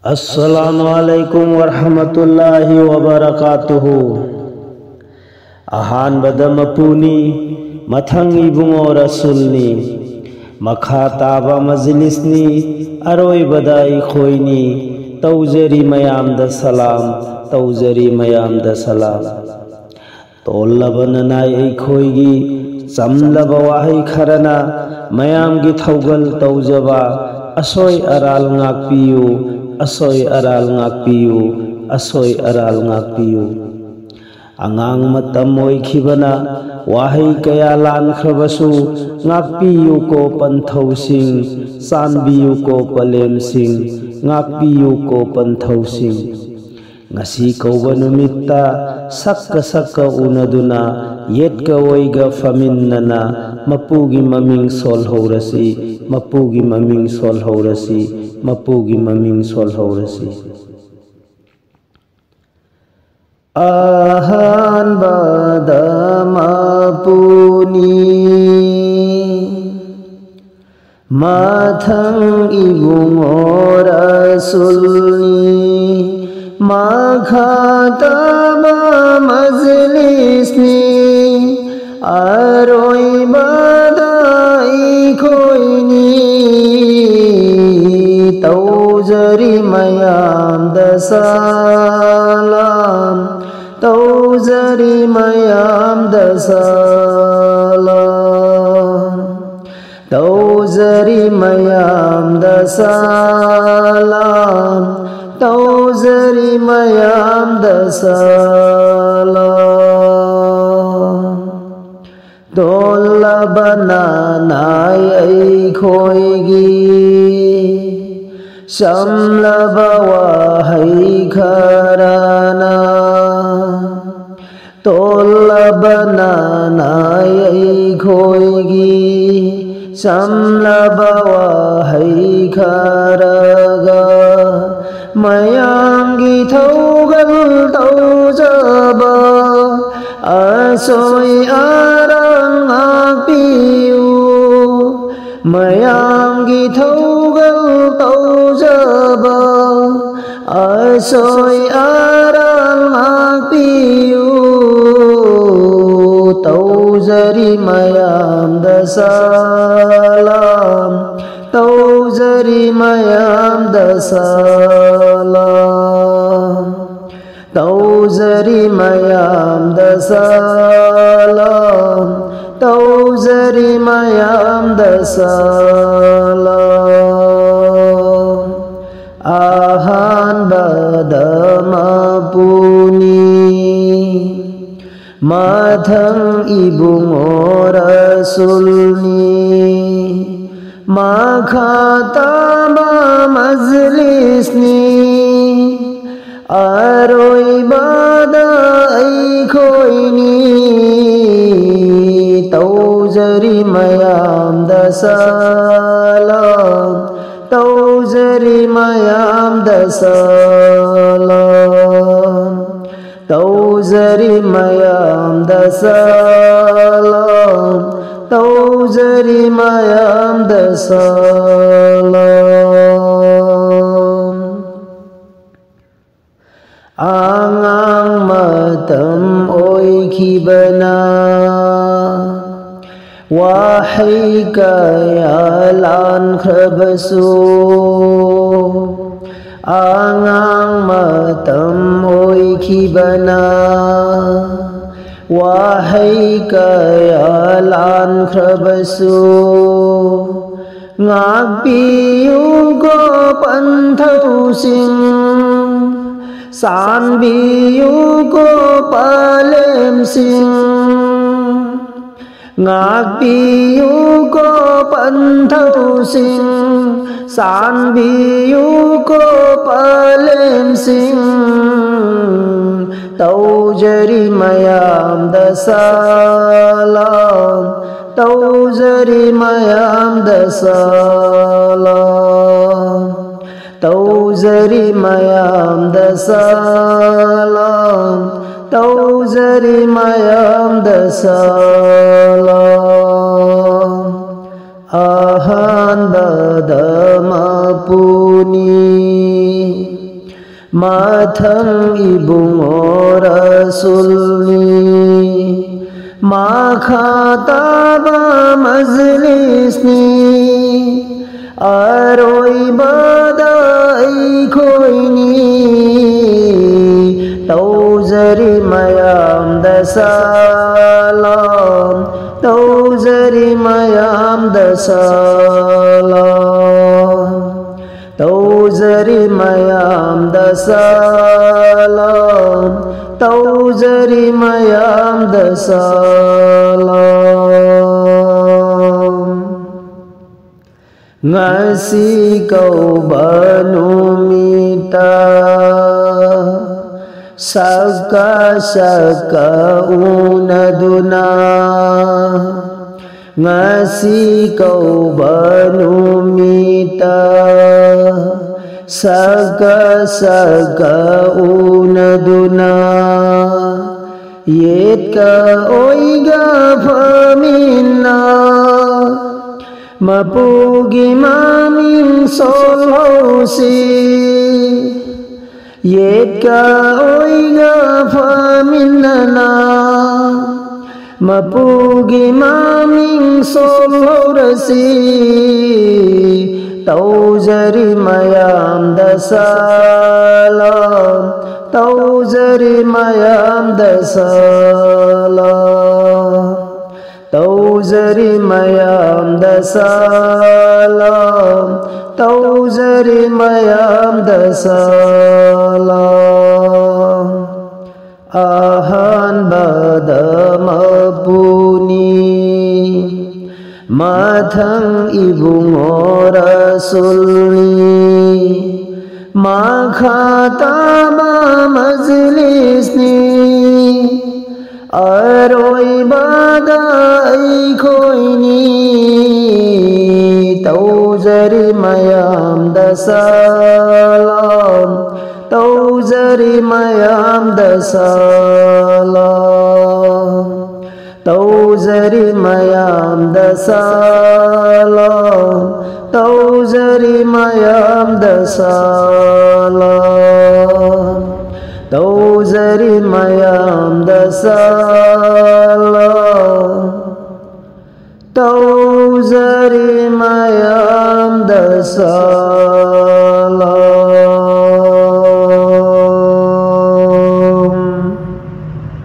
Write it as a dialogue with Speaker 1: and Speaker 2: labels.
Speaker 1: Assalamualaikum warahmatullahi wabarakatuh. Ahanbada mapuni mathang ibungo rasulni makha taba majlisni aroibada ikhoini tawjari mayamda salam tawjari mayamda salam tollabananai ikhoigi samlaba wahi kharana mayamgi thaugal tawjaba asoi aral ngakpiyu asoi aral ngakpiyu asoi aral ngakpiyu angang matam oikhibana wahai kaya lankhrabasu ngakpiyu ko panthausing sanbiyu ko palemsing ngakpiyu ko panthausing ngasi kauba numitta sakka unaduna yetka oiga faminnana mapugi maming solhorasi mapugi maming solhorasi mapugi maming solhorasi ahan bada mapuni mathang ibung rasulni makhataba majlisni aroi badai khoini tawjari mayam dasalam tawjari mayam dasalam tawjari mayam dasalam tawjari mayam dasalam dolla bananai ai khoigi samlaba wahai kharana dolla bananai ai khoigi samlaba wahai kharaga mayamgi thaugal tawjaba asoi arang ngakpiyu mayamgi thaugal tawjaba asoi arang ngakpiyu tawjari mayam dasalam tawjari mayam dasalam tawjari mayam dasalam tawjari mayam dasalam ahan bada mapuni mathang ibung rasulni makhataba majlisni aroi badai khoini tawjari mayam dasalam tawjari mayam dasalam tawjari mayam dasalam tawjari mayam dasalam angang matam oikhibana wahai kaya lankhrabasu angang matam oikhibana wahai kaya lankhrabasu ngakpiyu ko panthausing sanbiyu ko palemsing ngakpiyu ko panthausing sanbiyu ko palemsing tawjari mayam dasalam tawjari mayam dasalam tawjari mayam dasalam tawjari mayam dasalam ahan bada mapuni mathang ibungo rasulni makhataba majlisni aroi badai khoini tauzari mayam dasalam tauzari mayam dasalam tauzari mayam dasalam tauzari mayam dasalam ngasi kau banumita saka saka unaduna ngasi kau banumita saka saka unaduna yetka oiga famina mapugi maming solhosi yetka oiga faminana mapugi maming solhorasi tauzari mayam dasalam tauzari mayam dasalam tauzari mayam dasalam tauzari mayam dasalam ahan badamapuni mathang ibungo rasulni makhataba majlisni aroi badai khoini tauzari mayam dasalam tauzari mayam dasalam tauzari mayam dasalam tauzari mayam dasalam tauzari mayam dasalam tauzari mayam dasalam